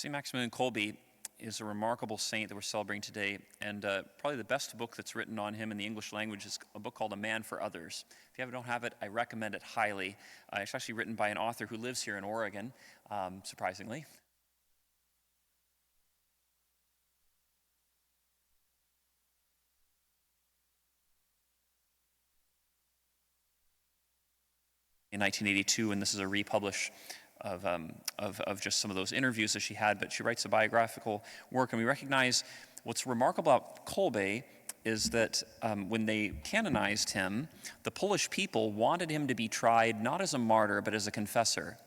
St. Maximilian Kolbe is a remarkable saint that we're celebrating today, and probably the best book that's written on him in the English language is a book called A Man for Others. If you don't have it, I recommend it highly. It's actually written by an author who lives here in Oregon, surprisingly. In 1982, and this is a republish of just some of those interviews that she had, but she writes a biographical work, and we recognize what's remarkable about Kolbe is that when they canonized him, the Polish people wanted him to be tried not as a martyr, but as a confessor.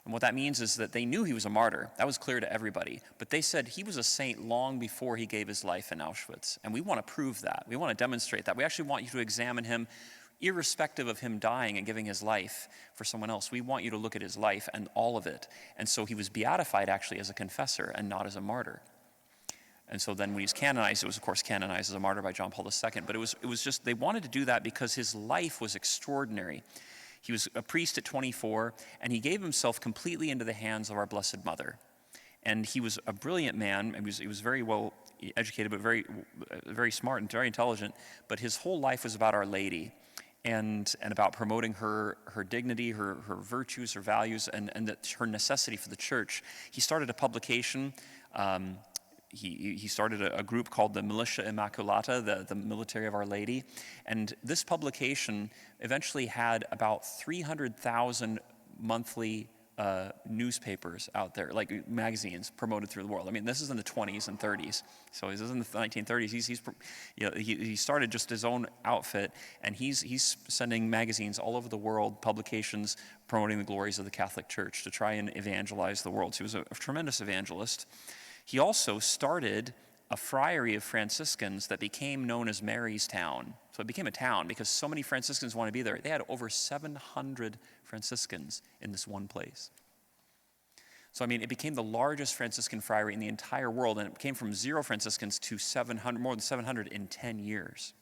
And what that means is that they knew he was a martyr. That was clear to everybody. But they said he was a saint long before he gave his life in Auschwitz. And we want to prove that. We want to demonstrate that. We actually want you to examine him irrespective of him dying and giving his life for someone else. We want you to look at his life and all of it. And so he was beatified actually as a confessor and not as a martyr. And so then when he was canonized, it was of course canonized as a martyr by John Paul II. But it was just, they wanted to do that because his life was extraordinary. He was a priest at 24, and he gave himself completely into the hands of our Blessed Mother. And he was a brilliant man, and he was very well educated, but very smart and very intelligent. But his whole life was about Our Lady, and about promoting her dignity, her virtues, her values, and her necessity for the church. He started a publication. He started a group called the Militia Immaculata, the military of Our Lady. And this publication eventually had about 300,000 monthly newspapers out there, like magazines promoted through the world. I mean, this is in the 20s and 30s. So this is in the 1930s. He started just his own outfit, and he's sending magazines all over the world, publications promoting the glories of the Catholic Church to try and evangelize the world. So he was a tremendous evangelist. He also started a friary of Franciscans that became known as Mary's Town. So it became a town because so many Franciscans wanted to be there. They had over 700 Franciscans in this one place. So, I mean, it became the largest Franciscan friary in the entire world, and it came from 0 Franciscans to more than 700 in 10 years.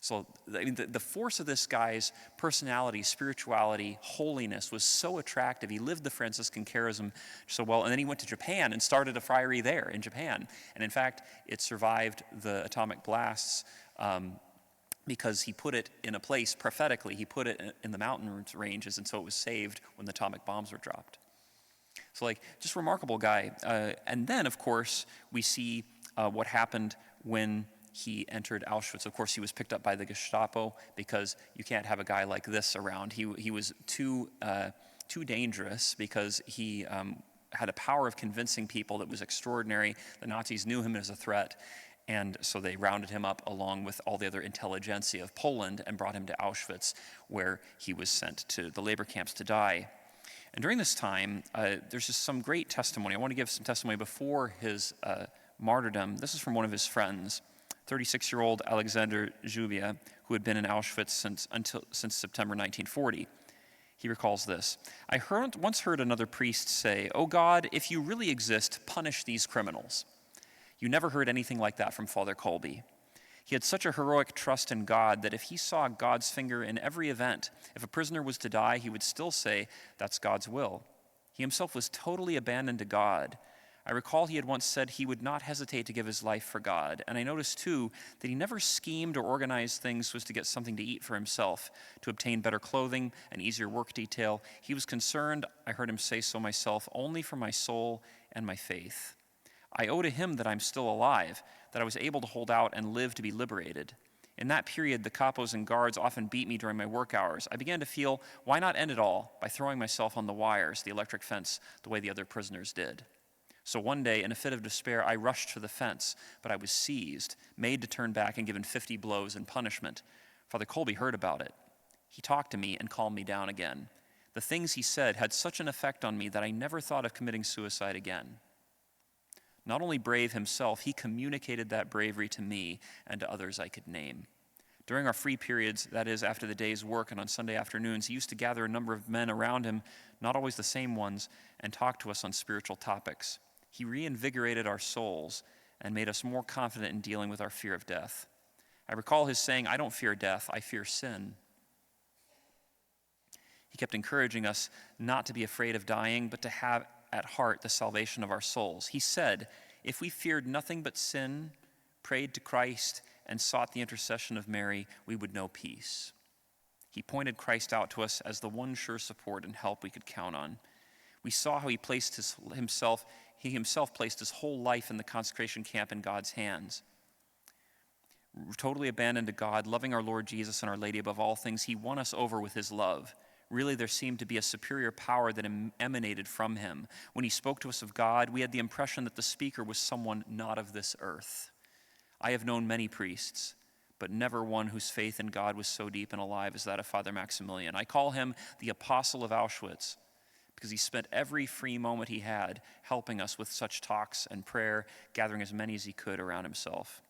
So, I mean, the force of this guy's personality, spirituality, holiness was so attractive. He lived the Franciscan charism so well. And then he went to Japan and started a friary there in Japan. And in fact, it survived the atomic blasts because he put it in a place prophetically. He put it in the mountain ranges, and so it was saved when the atomic bombs were dropped. So, just remarkable guy. And then, of course, we see what happened when he entered Auschwitz. Of course, he was picked up by the Gestapo because you can't have a guy like this around. He was too dangerous because he had a power of convincing people that was extraordinary. The Nazis knew him as a threat, and so they rounded him up along with all the other intelligentsia of Poland and brought him to Auschwitz, where he was sent to the labor camps to die. And during this time, there's just some great testimony. I want to give some testimony before his martyrdom. This is from one of his friends, 36-year-old Alexander Zhubia, who had been in Auschwitz since September 1940. He recalls this: I once heard another priest say, "Oh God, if you really exist, punish these criminals." You never heard anything like that from Father Kolbe. He had such a heroic trust in God that if he saw God's finger in every event, if a prisoner was to die, he would still say, "That's God's will." He himself was totally abandoned to God. I recall he had once said he would not hesitate to give his life for God. And I noticed, too, that he never schemed or organized things so as to get something to eat for himself, to obtain better clothing, an easier work detail. He was concerned, I heard him say so myself, only for my soul and my faith. I owe to him that I'm still alive, that I was able to hold out and live to be liberated. In that period, the capos and guards often beat me during my work hours. I began to feel, why not end it all by throwing myself on the wires, the electric fence, the way the other prisoners did? So one day, in a fit of despair, I rushed for the fence, but I was seized, made to turn back and given 50 blows in punishment. Father Kolbe heard about it. He talked to me and calmed me down again. The things he said had such an effect on me that I never thought of committing suicide again. Not only brave himself, he communicated that bravery to me and to others I could name. During our free periods, that is, after the day's work and on Sunday afternoons, he used to gather a number of men around him, not always the same ones, and talk to us on spiritual topics. He reinvigorated our souls and made us more confident in dealing with our fear of death. I recall his saying, "I don't fear death, I fear sin." He kept encouraging us not to be afraid of dying, but to have at heart the salvation of our souls. He said, if we feared nothing but sin, prayed to Christ, and sought the intercession of Mary, we would know peace. He pointed Christ out to us as the one sure support and help we could count on. We saw how he himself placed his whole life in the consecration camp in God's hands. Totally abandoned to God, loving our Lord Jesus and Our Lady above all things, he won us over with his love. Really, there seemed to be a superior power that emanated from him. When he spoke to us of God, we had the impression that the speaker was someone not of this earth. I have known many priests, but never one whose faith in God was so deep and alive as that of Father Maximilian. I call him the Apostle of Auschwitz because he spent every free moment he had helping us with such talks and prayer, gathering as many as he could around himself.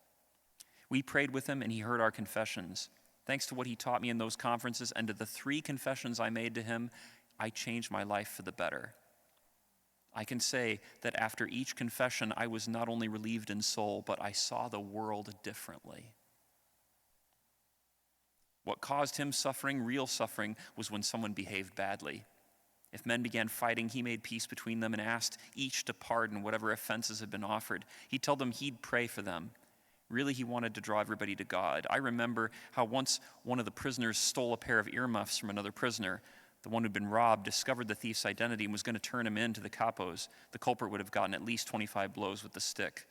We prayed with him and he heard our confessions. Thanks to what he taught me in those conferences and to the 3 confessions I made to him, I changed my life for the better. I can say that after each confession, I was not only relieved in soul, but I saw the world differently. What caused him suffering, real suffering, was when someone behaved badly. If men began fighting, he made peace between them and asked each to pardon whatever offenses had been offered. He told them he'd pray for them. Really, he wanted to draw everybody to God. I remember how once one of the prisoners stole a pair of earmuffs from another prisoner. The one who'd been robbed discovered the thief's identity and was going to turn him in to the capos. The culprit would have gotten at least 25 blows with the stick.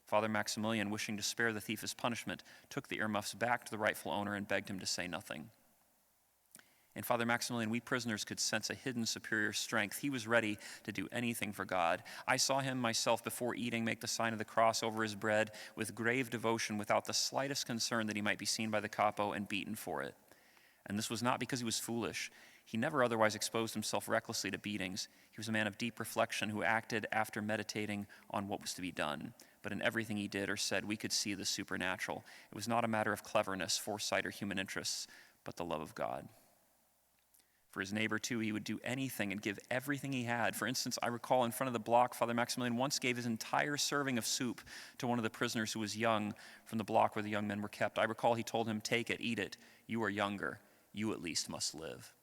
Father Maximilian, wishing to spare the thief his punishment, took the earmuffs back to the rightful owner and begged him to say nothing. In Father Maximilian, we prisoners could sense a hidden superior strength. He was ready to do anything for God. I saw him myself before eating make the sign of the cross over his bread with grave devotion without the slightest concern that he might be seen by the capo and beaten for it. And this was not because he was foolish. He never otherwise exposed himself recklessly to beatings. He was a man of deep reflection who acted after meditating on what was to be done. But in everything he did or said, we could see the supernatural. It was not a matter of cleverness, foresight, or human interests, but the love of God. For his neighbor, too, he would do anything and give everything he had. For instance, I recall in front of the block, Father Maximilian once gave his entire serving of soup to one of the prisoners who was young from the block where the young men were kept. I recall he told him, take it, eat it. You are younger. You at least must live.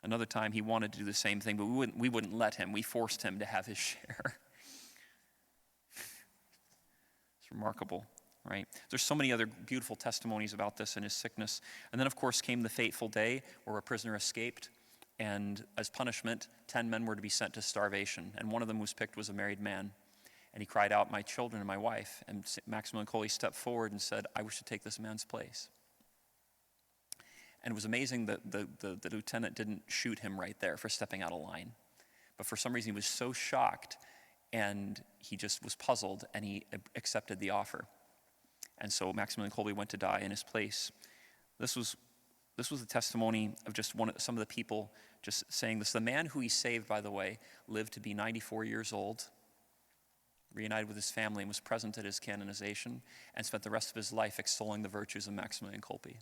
Another time he wanted to do the same thing, but we wouldn't let him. We forced him to have his share. It's remarkable. Right? There's so many other beautiful testimonies about this and his sickness. And then, of course, came the fateful day where a prisoner escaped, and as punishment, 10 men were to be sent to starvation. And one of them who was picked was a married man. And he cried out, my children and my wife. And Maximilian Kolbe stepped forward and said, I wish to take this man's place. And it was amazing that the lieutenant didn't shoot him right there for stepping out of line. But for some reason, he was so shocked, and he just was puzzled, and he accepted the offer. And so Maximilian Kolbe went to die in his place. This was the testimony of just some of the people just saying this. The man who he saved, by the way, lived to be 94 years old, reunited with his family, and was present at his canonization, and spent the rest of his life extolling the virtues of Maximilian Kolbe.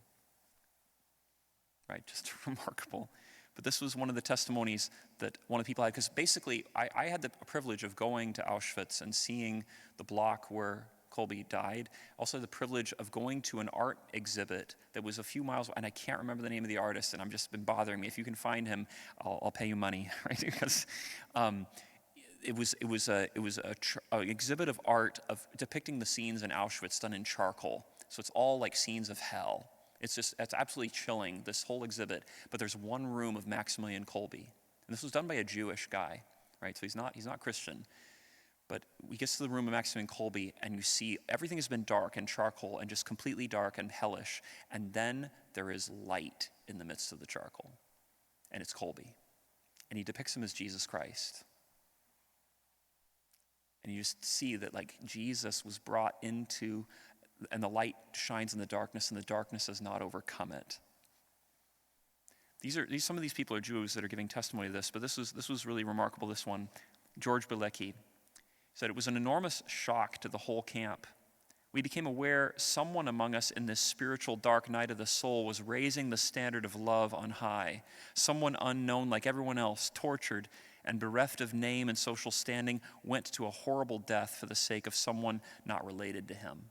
Right, just remarkable. But this was one of the testimonies that one of the people had, because basically I had the privilege of going to Auschwitz and seeing the block where Kolbe died. Also the privilege of going to an art exhibit that was a few miles, and I can't remember the name of the artist, and I've just been bothering me. If you can find him, I'll pay you money, right? Because it was an exhibit of art of depicting the scenes in Auschwitz done in charcoal. So it's all like scenes of hell. It's absolutely chilling, this whole exhibit. But there's one room of Maximilian Kolbe, and this was done by a Jewish guy, right? So he's not Christian. But he gets to the room of Maximilian Kolbe, and you see everything has been dark and charcoal and just completely dark and hellish. And then there is light in the midst of the charcoal. And it's Kolbe. And he depicts him as Jesus Christ. And you just see that like Jesus was brought into, and the light shines in the darkness, and the darkness has not overcome it. Some of these people are Jews that are giving testimony to this, but this was really remarkable, this one. George Bilecki said, it was an enormous shock to the whole camp. We became aware someone among us in this spiritual dark night of the soul was raising the standard of love on high. Someone unknown like everyone else, tortured and bereft of name and social standing, went to a horrible death for the sake of someone not related to him.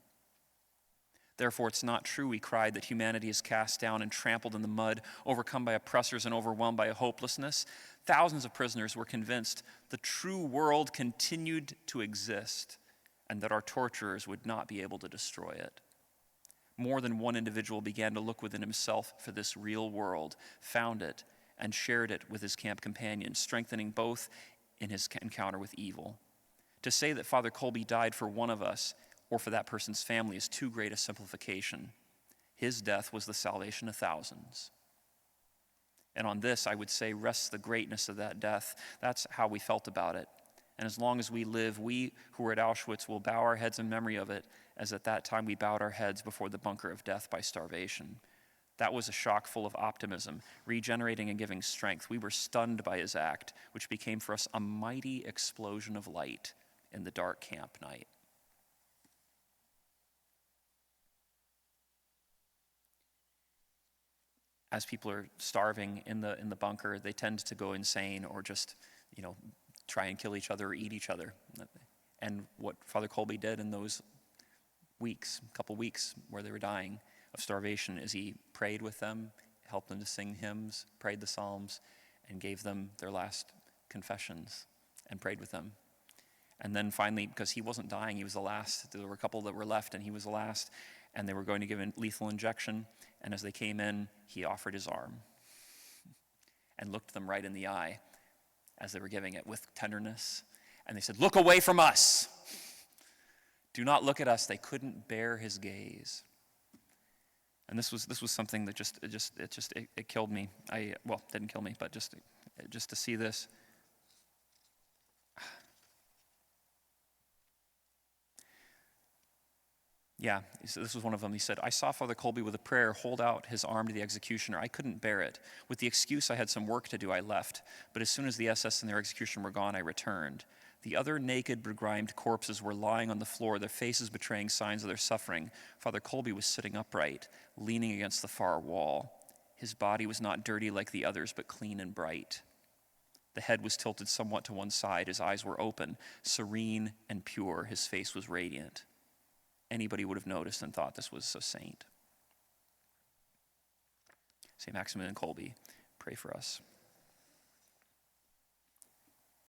Therefore, it's not true, we cried, that humanity is cast down and trampled in the mud, overcome by oppressors and overwhelmed by a hopelessness. Thousands of prisoners were convinced the true world continued to exist and that our torturers would not be able to destroy it. More than one individual began to look within himself for this real world, found it, and shared it with his camp companions, strengthening both in his encounter with evil. To say that Father Kolbe died for one of us or for that person's family is too great a simplification. His death was the salvation of thousands. And on this, I would say, rests the greatness of that death. That's how we felt about it. And as long as we live, we who were at Auschwitz will bow our heads in memory of it, as at that time we bowed our heads before the bunker of death by starvation. That was a shock full of optimism, regenerating and giving strength. We were stunned by his act, which became for us a mighty explosion of light in the dark camp night. As people are starving in the bunker, they tend to go insane or just, try and kill each other or eat each other. And what Father Kolbe did in those couple weeks where they were dying of starvation, is he prayed with them, helped them to sing hymns, prayed the Psalms, and gave them their last confessions and prayed with them. And then finally, because he wasn't dying, he was the last. There were a couple that were left, and he was the last, and they were going to give a lethal injection. And as they came in, he offered his arm and looked them right in the eye as they were giving it with tenderness. And they said, "Look away from us. Do not look at us." They couldn't bear his gaze. And this was something that it killed me. Didn't kill me, but just to see this. Yeah, this was one of them. He said, "I saw Father Kolbe with a prayer hold out his arm to the executioner. I couldn't bear it. With the excuse I had some work to do, I left. But as soon as the SS and their execution were gone, I returned. The other naked, begrimed corpses were lying on the floor, their faces betraying signs of their suffering. Father Kolbe was sitting upright, leaning against the far wall. His body was not dirty like the others, but clean and bright. The head was tilted somewhat to one side. His eyes were open, serene and pure. His face was radiant. Anybody would have noticed and thought this was a saint." St. Maximilian Kolbe, pray for us.